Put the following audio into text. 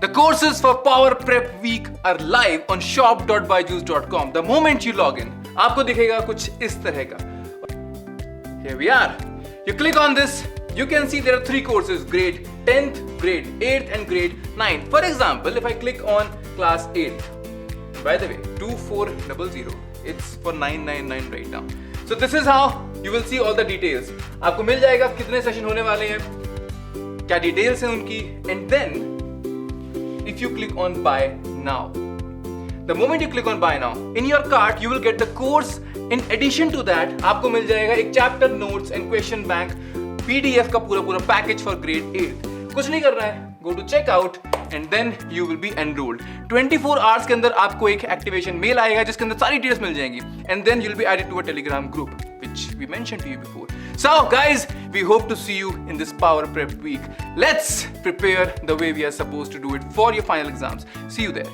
The courses for Power Prep Week are live on shop.byju's.com. The moment you log in, आपको दिखेगा कुछ इस तरह का. Here we are. You click on this, you can see there are 3 courses, grade 10th, grade 8th and grade 9th. For example, if I click on class 8, by the way, 2400, it's for 999 right now. So this is how you will see all the details. आपको मिल जाएगा कितने session होने वाले हैं, क्या details हैं उनकी, and then if you click on buy now, the moment you click on buy now, in your cart you will get the course. In addition to that, आपको मिल जाएगा एक chapter notes and question bank PDF का पूरा package for grade 8. कुछ नहीं करना है, go to checkout and then you will be enrolled. 24 hours के अंदर आपको एक activation mail आएगा जिसके अंदर सारी details मिल जाएंगी, and then you'll be added to a Telegram group which we mentioned to you before. So guys, we hope to see you in this Power Prep Week. Let's prepare the way we are supposed to do it for your final exams. See you there.